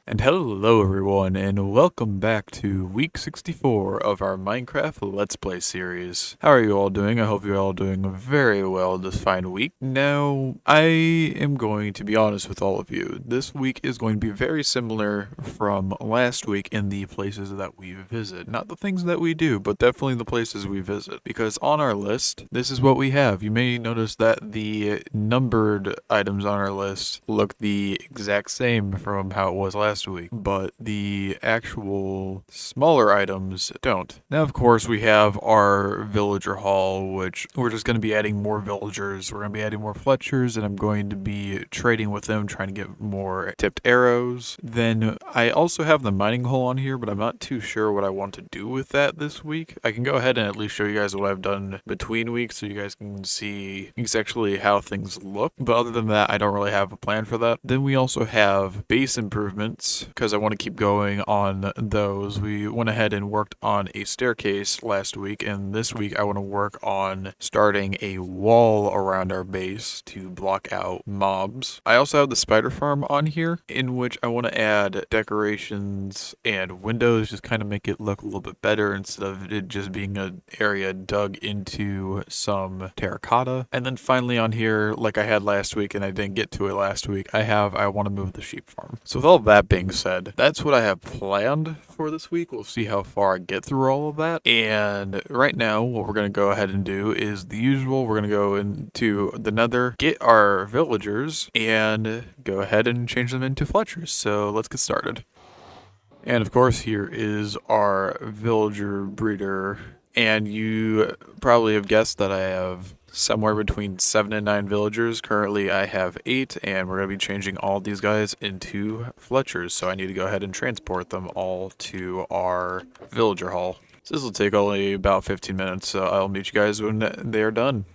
And hello everyone, and welcome back to week 64 of our Minecraft Let's Play series. How are you all doing? I hope you're all doing very well this fine week. Now, I am going to be honest with all of you. This week is going to be very similar from last week in the places that we visit. Not the things that we do, but definitely the places we visit. Because on our list, this is what we have. You may notice that the numbered items on our list look the exact same from how it was last week, but the actual smaller items don't. Now, of course, we have our villager hall, which we're just going to be adding more villagers. We're going to be adding more Fletchers, and I'm going to be trading with them, trying to get more tipped arrows. Then I also have the mining hole on here, but I'm not too sure what I want to do with that this week. I can go ahead and at least show you guys what I've done between weeks so you guys can see exactly how things look. But other than that, I don't really have a plan for that. Then we also have base improvements because I want to keep going on those. We went ahead and worked on a staircase last week, and this week I want to work on starting a wall around our base to block out mobs. I also have the spider farm on here, in which I want to add decorations and windows, just kind of make it look a little bit better instead of it just being an area dug into some terracotta. And then finally on here, like I had last week and I didn't get to it last week, I want to move the sheep farm. So with all that being said, that's what I have planned for this week. We'll see how far I get through all of that. And right now, what we're going to go ahead and do is the usual. We're going to go into the nether, get our villagers, and go ahead and change them into Fletchers. So let's get started. And of course, here is our villager breeder. And you probably have guessed that I have somewhere between 7 and 9 villagers. Currently, I have 8, and we're going to be changing all these guys into Fletchers. So I need to go ahead and transport them all to our villager hall. So this will take only about 15 minutes, so I'll meet you guys when they are done.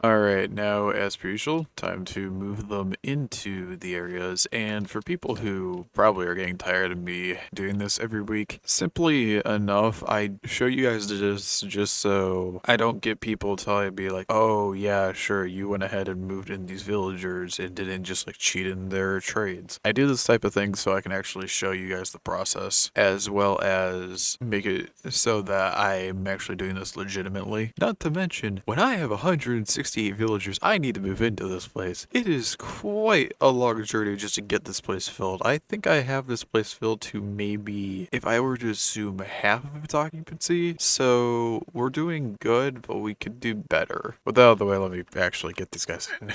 Alright, now as per usual, time to move them into the areas, and for people who probably are getting tired of me doing this every week, simply enough, I show you guys this just so I don't get people telling me like, oh yeah, sure, you went ahead and moved in these villagers and didn't just like cheat in their trades. I do this type of thing so I can actually show you guys the process, as well as make it so that I'm actually doing this legitimately. Not to mention, when I have 168 villagers, I need to move into this place. It is quite a long journey just to get this place filled. I think I have this place filled to maybe, if I were to assume, half of its occupancy. So we're doing good, but we could do better. With that out of the way, let me actually get these guys in.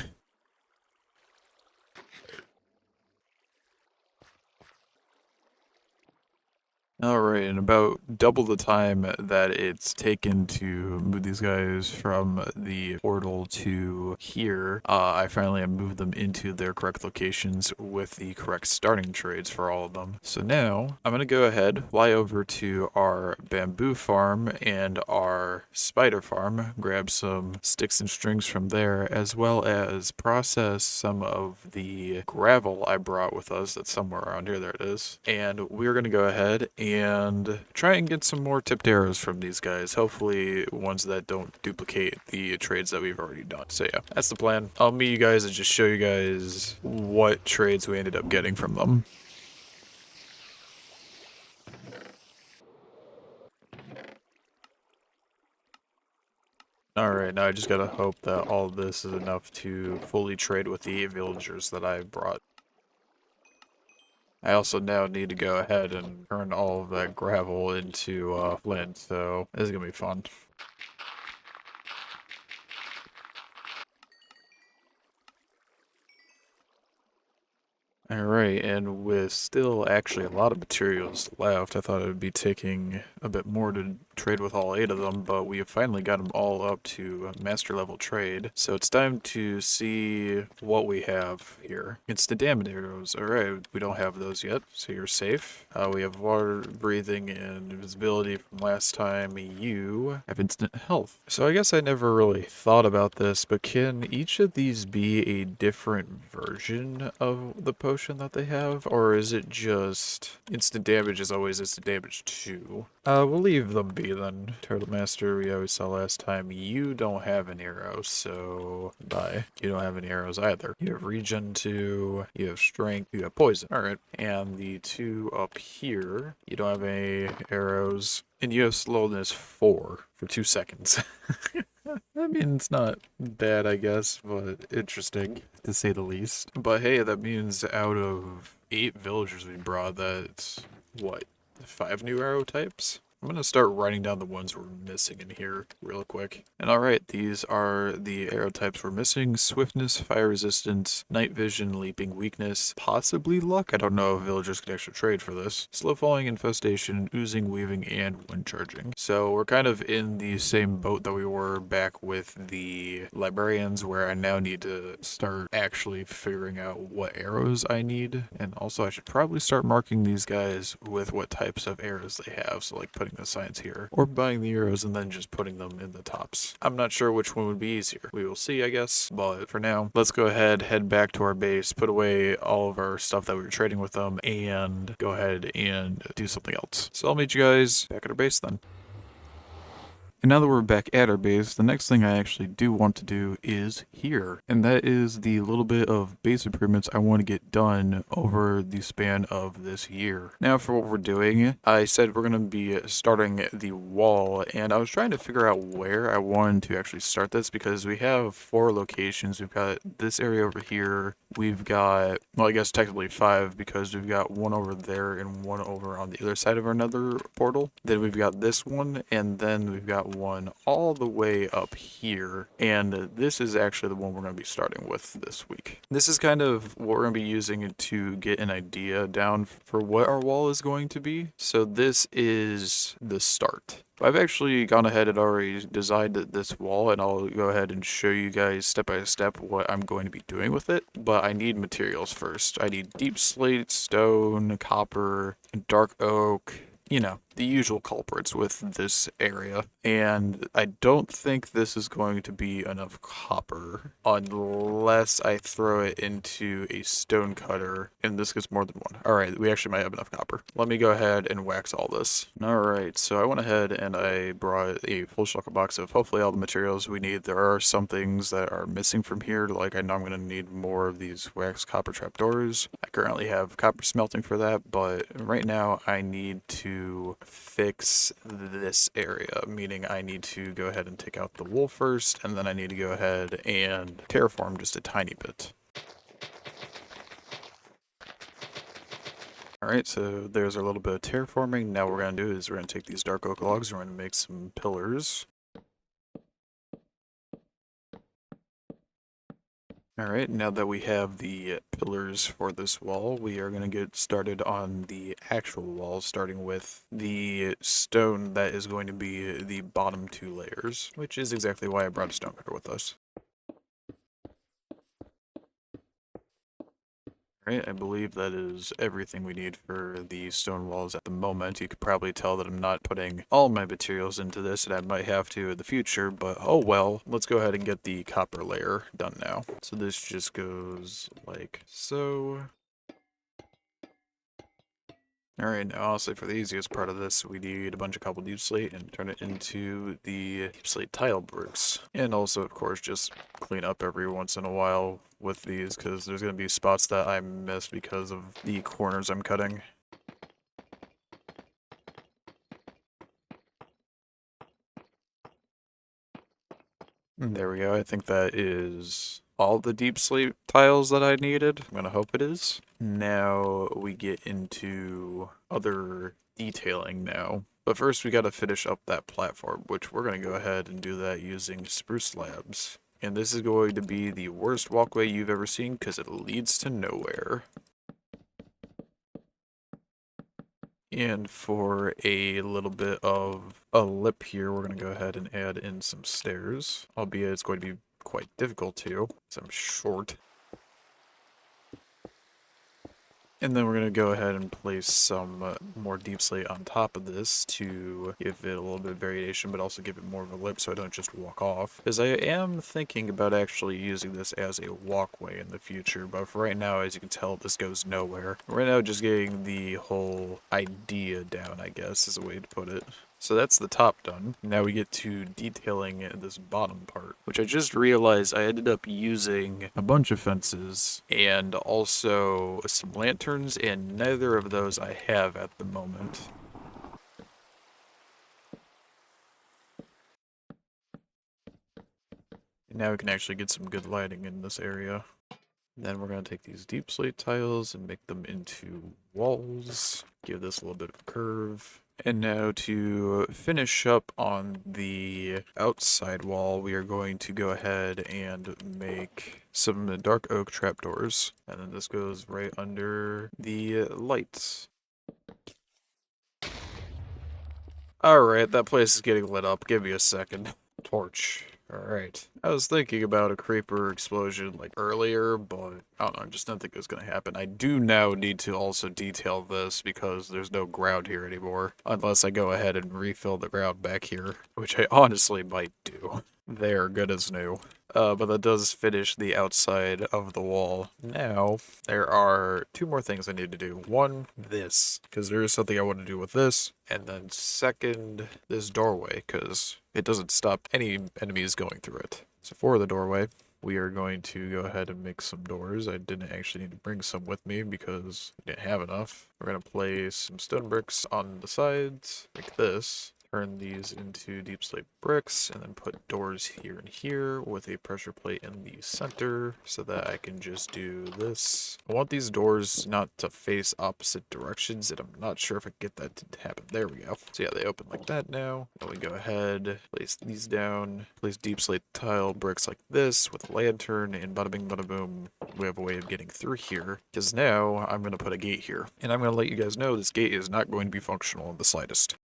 Alright, in about double the time that it's taken to move these guys from the portal to here, I finally have moved them into their correct locations with the correct starting trades for all of them. So now, I'm going to go ahead, fly over to our bamboo farm and our spider farm, grab some sticks and strings from there, as well as process some of the gravel I brought with us that's somewhere around here, there it is. And we're going to go ahead and try and get some more tipped arrows from these guys. Hopefully ones that don't duplicate the trades that we've already done. So yeah, that's the plan. I'll meet you guys and just show you guys what trades we ended up getting from them. Alright, now I just gotta hope that all of this is enough to fully trade with the 8 villagers that I brought. I also now need to go ahead and turn all of that gravel into flint, so this is gonna be fun. Alright, and with still actually a lot of materials left, I thought it would be taking a bit more to trade with all 8 of them, but we have finally got them all up to master level trade. So it's time to see what we have here. Instant damage arrows. Alright, we don't have those yet, so you're safe. We have water breathing and invisibility from last time. You have instant health. So I guess I never really thought about this, but can each of these be a different version of the potion? potion that they have, or is it just instant damage is always instant damage too? We'll leave them be then. Turtle Master, we always saw last time, you don't have an arrow, so bye. You don't have any arrows either. You have regen 2, you have strength, you have poison. Alright, and the two up here, you don't have any arrows, and you have slowness 4 for 2 seconds. I mean, it's not bad, I guess, but interesting, to say the least. But hey, that means out of 8 villagers we brought, that's, what, 5 new arrow types? I'm gonna start writing down the ones we're missing in here real quick. And alright, these are the arrow types we're missing. Swiftness, fire resistance, night vision, leaping weakness, possibly luck. I don't know if villagers can actually trade for this. Slow falling, infestation, oozing, weaving, and wind charging. So we're kind of in the same boat that we were back with the librarians, where I now need to start actually figuring out what arrows I need. And also I should probably start marking these guys with what types of arrows they have. So like putting the signs here, or buying the arrows and then just putting them in the tops. I'm not sure which one would be easier. We will see, I guess. But for now, let's go ahead, head back to our base, put away all of our stuff that we were trading with them, and go ahead and do something else. So I'll meet you guys back at our base then. And now that we're back at our base, the next thing I actually do want to do is here. And that is the little bit of base improvements I want to get done over the span of this year. Now for what we're doing, I said we're going to be starting the wall, and I was trying to figure out where I wanted to actually start this, because we have 4 locations. We've got this area over here. We've got, well, I guess technically 5, because we've got one over there and one over on the other side of our nether portal. Then we've got this one, and then we've got one all the way up here, and this is actually the one we're going to be starting with this week. This is kind of what we're going to be using to get an idea down for what our wall is going to be. So this is the start. I've actually gone ahead and already designed this wall, and I'll go ahead and show you guys step by step what I'm going to be doing with it. But I need materials first. I need deep slate, stone, copper, dark oak, you know, the usual culprits with this area. And I don't think this is going to be enough copper unless I throw it into a stone cutter, and this gets more than one. Alright, we actually might have enough copper. Let me go ahead and wax all this. Alright, so I went ahead and I brought a full shulker box of hopefully all the materials we need. There are some things that are missing from here, like I know I'm going to need more of these wax copper trapdoors. I currently have copper smelting for that, but right now I need to fix this area, meaning I need to go ahead and take out the wool first, and then I need to go ahead and terraform just a tiny bit. Alright, so there's our little bit of terraforming. Now what we're going to do is we're going to take these dark oak logs, we're going to make some pillars. Alright, now that we have the pillars for this wall, we are going to get started on the actual wall, starting with the stone that is going to be the bottom 2 layers, which is exactly why I brought a stone cutter with us. Alright, I believe that is everything we need for the stone walls at the moment. You could probably tell that I'm not putting all my materials into this, and I might have to in the future, but oh well. Let's go ahead and get the copper layer done now. So this just goes like so. Alright, now honestly for the easiest part of this, we need a bunch of cobble deep slate and turn it into the deep slate tile bricks. And also, of course, just clean up every once in a while with these, because there's going to be spots that I miss because of the corners I'm cutting. And there we go, I think that is all the deep slate tiles that I needed. I'm gonna hope it is. Now we get into other detailing now. But first we gotta finish up that platform, which we're gonna go ahead and do that using spruce slabs. And this is going to be the worst walkway you've ever seen because it leads to nowhere. And for a little bit of a lip here, we're going to go ahead and add in some stairs, albeit it's going to be quite difficult to, because I'm short. And then we're going to go ahead and place some more deep slate on top of this to give it a little bit of variation, but also give it more of a lip so I don't just walk off. Because I am thinking about actually using this as a walkway in the future, but for right now, as you can tell, this goes nowhere. Right now, just getting the whole idea down, I guess, is a way to put it. So that's the top done. Now we get to detailing this bottom part, which I just realized I ended up using a bunch of fences and also some lanterns, and neither of those I have at the moment. And now we can actually get some good lighting in this area. Then we're going to take these deep slate tiles and make them into walls, give this a little bit of a curve. And now to finish up on the outside wall, we are going to go ahead and make some dark oak trapdoors. And then this goes right under the lights. Alright, that place is getting lit up. Give me a second. Torch. Alright. I was thinking about a creeper explosion like earlier, but I don't know, I just didn't think it was gonna happen. I do now need to also detail this because there's no ground here anymore. Unless I go ahead and refill the ground back here, which I honestly might do. They're good as new. But that does finish the outside of the wall. Now, there are two more things I need to do. One, this, because there is something I want to do with this. And then second, this doorway, because it doesn't stop any enemies going through it. So for the doorway, we are going to go ahead and make some doors. I didn't actually need to bring some with me because I didn't have enough. We're going to place some stone bricks on the sides, like this. Turn these into deep slate bricks and then put doors here and here with a pressure plate in the center so that I can just do this. I want these doors not to face opposite directions, and I'm not sure if I can get that to happen. There we go. So yeah, they open like that now. Then we go ahead, place these down, place deep slate tile bricks like this with a lantern, and bada bing bada boom, we have a way of getting through here. Because now I'm going to put a gate here. And I'm going to let you guys know this gate is not going to be functional in the slightest.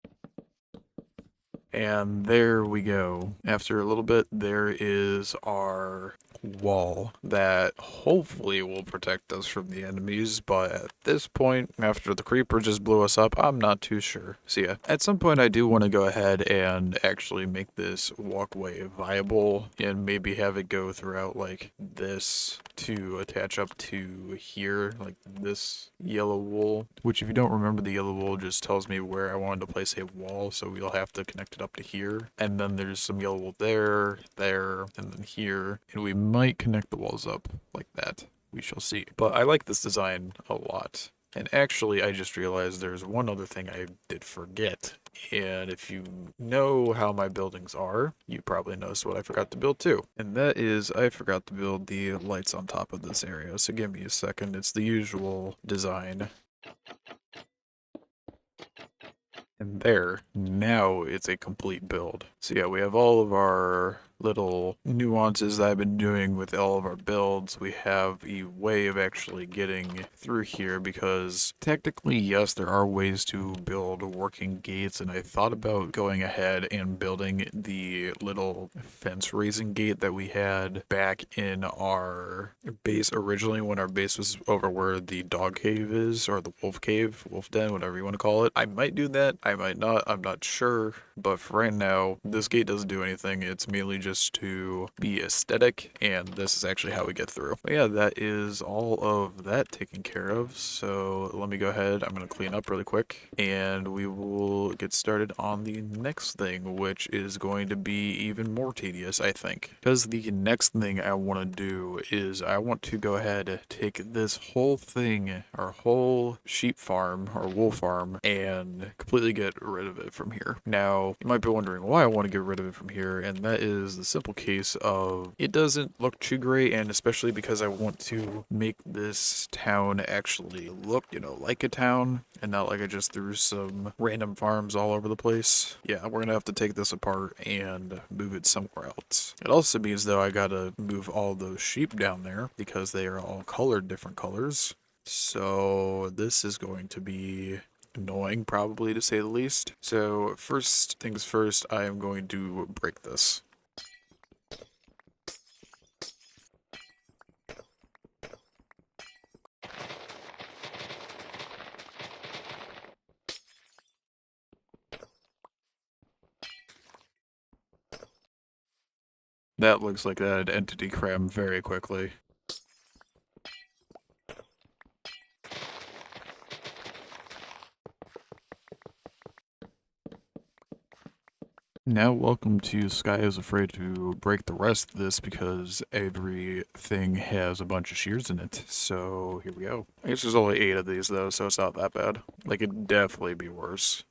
And there we go. After a little bit, there is our wall that hopefully will protect us from the enemies, but at this point, after the creeper just blew us up, I'm not too sure. So yeah, at some point I do want to go ahead and actually make this walkway viable and maybe have it go throughout like this to attach up to here, like this yellow wool, which if you don't remember, the yellow wool just tells me where I wanted to place a wall, so we'll have to connect it up to here. And then there's some yellow wool there, and then here, and we might connect the walls up like that. We shall see. But I like this design a lot. And actually, I just realized there's one other thing I did forget. And if you know how my buildings are, you probably noticed what I forgot to build too. And that is, I forgot to build the lights on top of this area. So give me a second. It's the usual design. And there, now it's a complete build. So yeah, we have all of our little nuances that I've been doing with all of our builds. We have a way of actually getting through here because technically, yes, there are ways to build working gates, and I thought about going ahead and building the little fence raising gate that we had back in our base originally when our base was over where the dog cave is, or the wolf cave, wolf den, whatever you want to call it. I might do that, I might not, I'm not sure, but for right now, this gate doesn't do anything. It's mainly just to be aesthetic, and this is actually how we get through. But yeah, that is all of that taken care of, so let me go ahead, I'm going to clean up really quick, and we will get started on the next thing, which is going to be even more tedious, I think. Because the next thing I want to do is I want to go ahead and take this whole thing, our whole sheep farm, or wool farm, and completely get rid of it from here. Now, you might be wondering why I want to get rid of it from here, and that is the simple case of it doesn't look too great, and especially because I want to make this town actually look, like a town, and not like I just threw some random farms all over the place. Yeah, we're gonna have to take this apart and move it somewhere else. It also means, though, I gotta move all those sheep down there because they are all colored different colors. So this is going to be annoying, probably, to say the least. So first things first, I am going to break this. That looks like that entity cram very quickly. Now, welcome to Sky is Afraid to break the rest of this because everything has a bunch of shears in it. So here we go. I guess there's only 8 of these though, so it's not that bad. Like, it'd definitely be worse.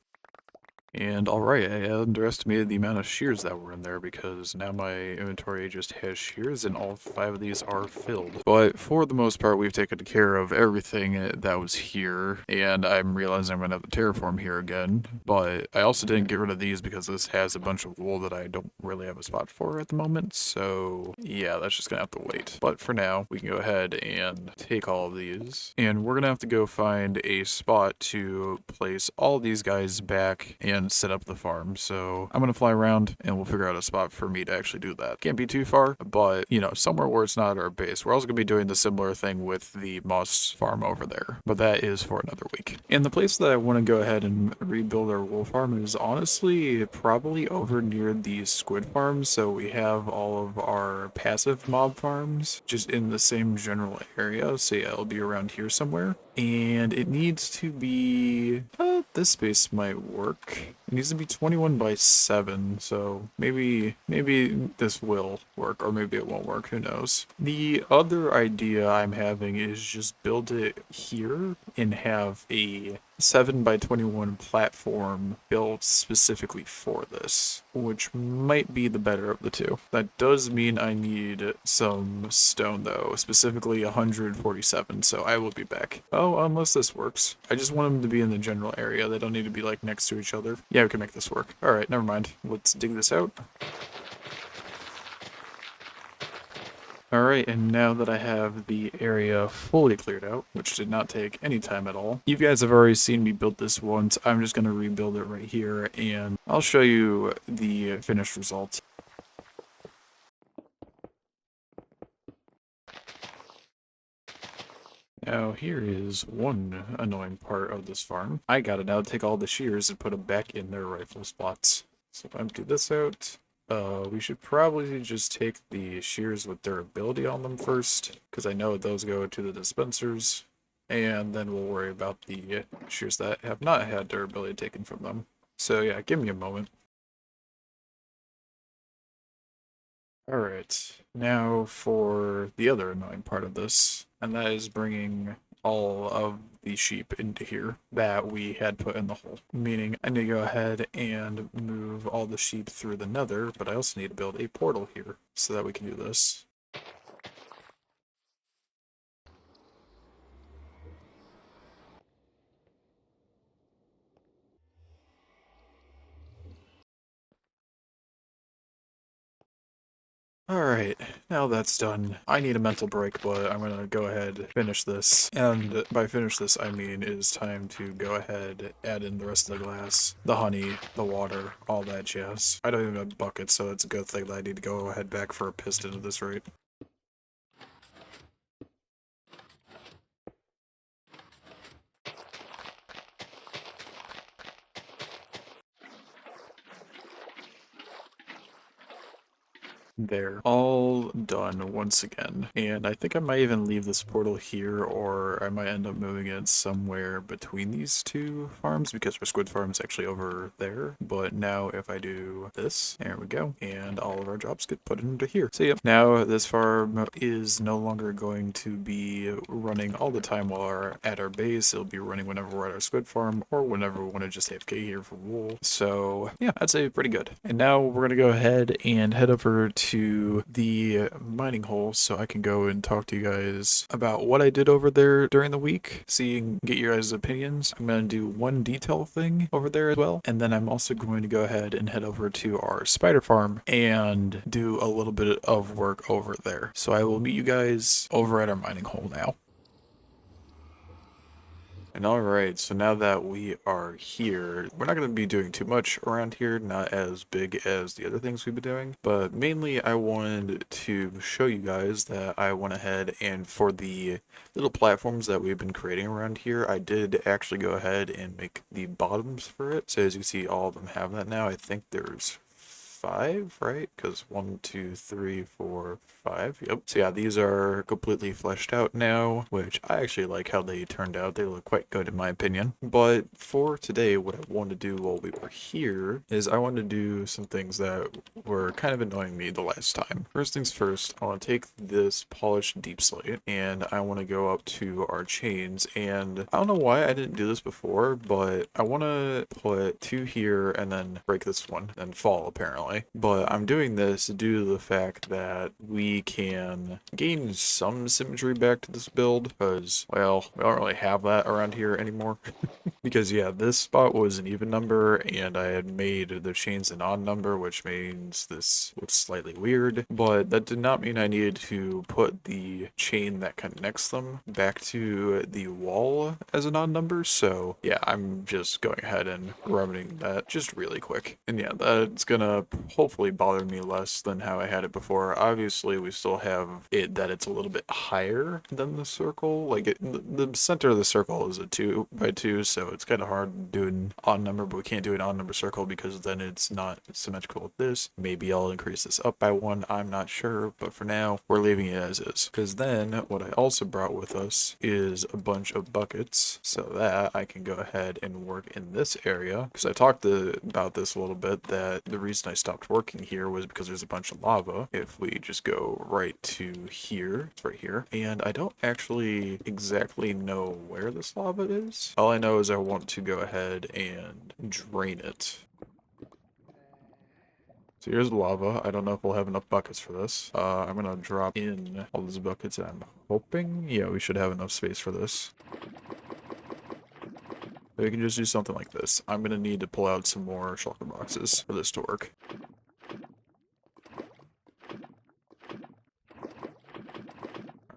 And alright, I underestimated the amount of shears that were in there because now my inventory just has shears and all 5 of these are filled. But for the most part, we've taken care of everything that was here, and I'm realizing I'm going to have to terraform here again. But I also didn't get rid of these because this has a bunch of wool that I don't really have a spot for at the moment, so yeah, that's just going to have to wait. But for now, we can go ahead and take all of these, and we're going to have to go find a spot to place all these guys back and set up the farm. So I'm gonna fly around and we'll figure out a spot for me to actually do that. Can't be too far, but you know, somewhere where it's not our base. We're also gonna be doing the similar thing with the moss farm over there, but that is for another week. And the place that I want to go ahead and rebuild our wool farm is honestly probably over near the squid farm. So we have all of our passive mob farms just in the same general area. So yeah, it'll be around here somewhere. And it needs to be, this space might work. It needs to be 21 by 7, so maybe this will work, or maybe it won't work, who knows. The other idea I'm having is just build it here and have a 7 by 21 platform built specifically for this, which might be the better of the two. That does mean I need some stone though, specifically 147, so I will be back. Oh, unless this works. I just want them to be in the general area. They don't need to be like next to each other. Yeah, we can make this work. Alright, never mind. Let's dig this out. Alright, and now that I have the area fully cleared out, which did not take any time at all, you guys have already seen me build this once. I'm just going to rebuild it right here, and I'll show you the finished result. Now here is one annoying part of this farm. I gotta now take all the shears and put them back in their rightful spots. So empty this out. We should probably just take the shears with durability on them first, because I know those go to the dispensers, and then we'll worry about the shears that have not had durability taken from them. So yeah, give me a moment. Alright, now for the other annoying part of this, and that is bringing all of the sheep into here that we had put in the hole. Meaning I need to go ahead and move all the sheep through the nether, but I also need to build a portal here so that we can do this. Alright, now that's done. I need a mental break, but I'm gonna go ahead and finish this. And by finish this, I mean it is time to go ahead, add in the rest of the glass, the honey, the water, all that jazz. I don't even have buckets, so it's a good thing that I need to go ahead back for a piston at this rate. There, all done once again. And I think I might even leave this portal here, or I might end up moving it somewhere between these two farms because our squid farm is actually over there. But now if I do this, there we go, and all of our jobs get put into here. So yep, now this farm is no longer going to be running all the time while we're at our base. It'll be running whenever we're at our squid farm or whenever we want to just AFK here for wool. So yeah, I'd say pretty good. And now we're gonna go ahead and head over to the mining hole so I can go and talk to you guys about what I did over there during the week, see and get your guys' opinions. I'm going to do one detail thing over there as well, and then I'm also going to go ahead and head over to our spider farm and do a little bit of work over there. So I will meet you guys over at our mining hole now. And alright, so now that we are here, we're not going to be doing too much around here, not as big as the other things we've been doing, but mainly I wanted to show you guys that I went ahead and for the little platforms that we've been creating around here, I did actually go ahead and make the bottoms for it. So as you can see, all of them have that now. I think there's 5, right? Because 1, 2, 3, 4, 5. Yep. So yeah, these are completely fleshed out now, which I actually like how they turned out. They look quite good in my opinion. But for today, what I wanted to do while we were here is I wanted to do some things that were kind of annoying me the last time. First things first, I want to take this polished deep slate and I want to go up to our chains, and I don't know why I didn't do this before, but I want to put 2 here and then break this one and fall apparently. But I'm doing this due to the fact that we can gain some symmetry back to this build because, well, we don't really have that around here anymore. Because yeah, this spot was an even number and I had made the chains an odd number, which means this looks slightly weird, but that did not mean I needed to put the chain that connects them back to the wall as an odd number. So yeah, I'm just going ahead and remedying that just really quick. And yeah, that's gonna hopefully bother me less than how I had it before. Obviously, we still have it that it's a little bit higher than the circle. Like the center of the circle is a 2 by 2, so it's kind of hard doing an odd number, but we can't do an odd number circle because then it's not symmetrical with this. Maybe I'll increase this up by 1, I'm not sure, but for now, we're leaving it as is. Because then, what I also brought with us is a bunch of buckets, so that I can go ahead and work in this area. Because I talked about this a little bit, that the reason I stopped working here was because there's a bunch of lava. If we just go right to here, it's right here, and I don't actually exactly know where this lava is. All I know is I want to go ahead and drain it. So here's the lava. I don't know if we'll have enough buckets for this. I'm gonna drop in all these buckets and I'm hoping, yeah, we should have enough space for this. We can just do something like this. I'm gonna need to pull out some more shulker boxes for this to work.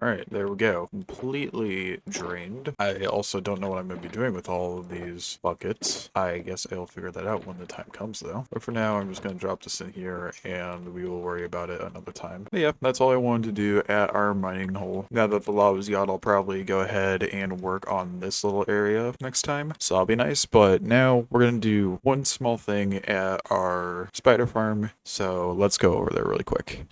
Alright, there we go. Completely drained. I also don't know what I'm going to be doing with all of these buckets. I guess I'll figure that out when the time comes, though. But for now, I'm just going to drop this in here, and we will worry about it another time. But yeah, that's all I wanted to do at our mining hole. Now that the lava's got, I'll probably go ahead and work on this little area next time. So that'll be nice, but now we're going to do one small thing at our spider farm. So let's go over there really quick.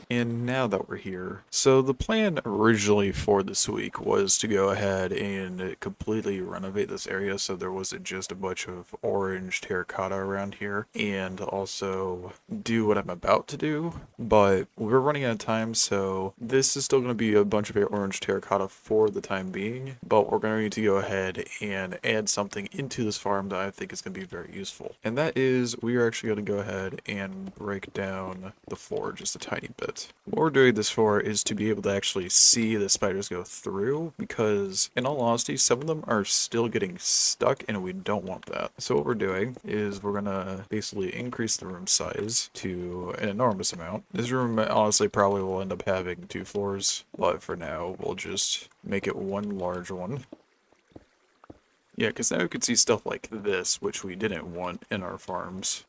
And now that we're here, so the plan originally for this week was to go ahead and completely renovate this area so there wasn't just a bunch of orange terracotta around here, and also do what I'm about to do, but we're running out of time, so this is still going to be a bunch of orange terracotta for the time being, but we're going to go ahead and add something into this farm that I think is going to be very useful. And that is, we are actually going to go ahead and break down the floor just a tiny bit. What we're doing this for is to be able to actually see the spiders go through, because in all honesty, some of them are still getting stuck and we don't want that. So what we're doing is we're gonna basically increase the room size to an enormous amount. This room honestly probably will end up having 2 floors, but for now we'll just make it one large one. Yeah, because now we can see stuff like this, which we didn't want in our farms.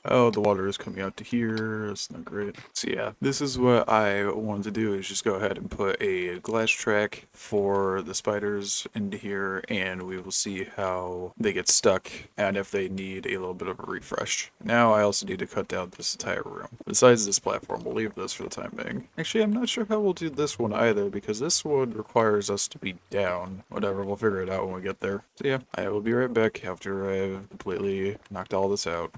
Oh, the water is coming out to here. That's not great. So yeah, this is what I wanted to do, is just go ahead and put a glass track for the spiders into here, and we will see how they get stuck and if they need a little bit of a refresh. Now I also need to cut down this entire room. Besides this platform, we'll leave this for the time being. Actually, I'm not sure how we'll do this one either, because this one requires us to be down. Whatever, we'll figure it out when we get there. So yeah, I will be right back after I've completely knocked all this out.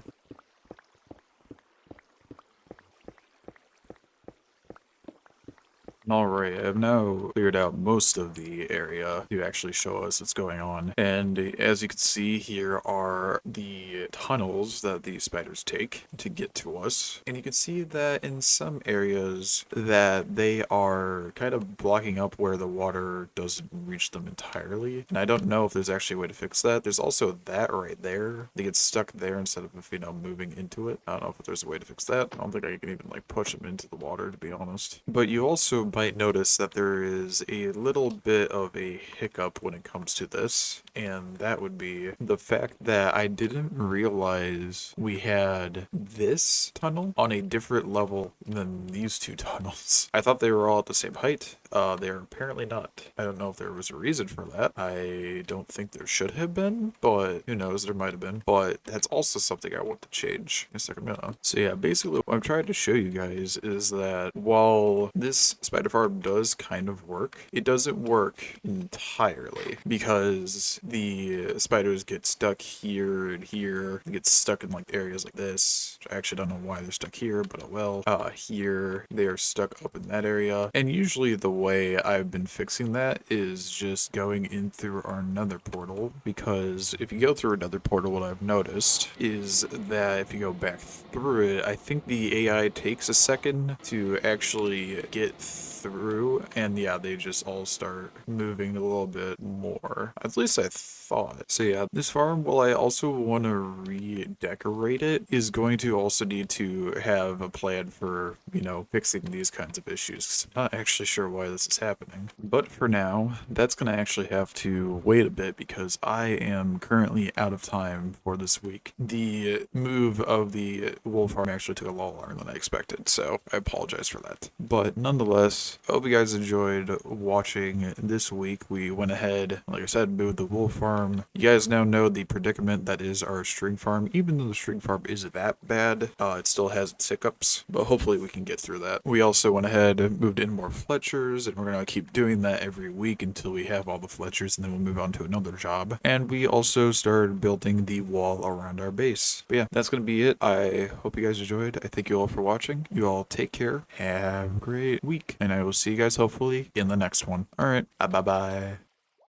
Alright, I've now cleared out most of the area to actually show us what's going on. And as you can see, here are the tunnels that the spiders take to get to us. And you can see that in some areas that they are kind of blocking up where the water doesn't reach them entirely. And I don't know if there's actually a way to fix that. There's also that right there. They get stuck there instead of, moving into it. I don't know if there's a way to fix that. I don't think I can even, push them into the water, to be honest. But you also might notice that there is a little bit of a hiccup when it comes to this, and that would be the fact that I didn't realize realize we had this tunnel on a different level than these two tunnels. I thought they were all at the same height. They're apparently not. I don't know if there was a reason for that. I don't think there should have been, but who knows, there might have been. But that's also something I want to change in a second minute. So yeah, basically what I'm trying to show you guys is that while this spider farm does kind of work, it doesn't work entirely because the spiders get stuck here and here. They get stuck in like areas like this. I actually don't know why they're stuck here, but oh well. Here they are stuck up in that area. And usually the way I've been fixing that is just going in through our nether portal, because if you go through another portal, what I've noticed is that if you go back through it, I think the AI takes a second to actually get through, and yeah, they just all start moving a little bit more. At least I thought. So yeah, this farm, while I also want to redecorate it, is going to also need to have a plan for, you know, fixing these kinds of issues. I'm not actually sure why this is happening. But for now, that's going to actually have to wait a bit because I am currently out of time for this week. The move of the wool farm actually took a lot longer than I expected, so I apologize for that. But nonetheless, I hope you guys enjoyed watching this week. We went ahead, like I said, moved the wool farm. You guys now know the predicament that is our string farm. Even though the string farm isn't that bad, it still has its hiccups, but hopefully we can get through that. We also went ahead and moved in more Fletchers, and we're going to keep doing that every week until we have all the Fletchers, and then we'll move on to another job. And we also started building the wall around our base. But yeah, that's going to be it. I hope you guys enjoyed. I thank you all for watching. You all take care. Have a great week, and I will see you guys hopefully in the next one. All right, bye-bye.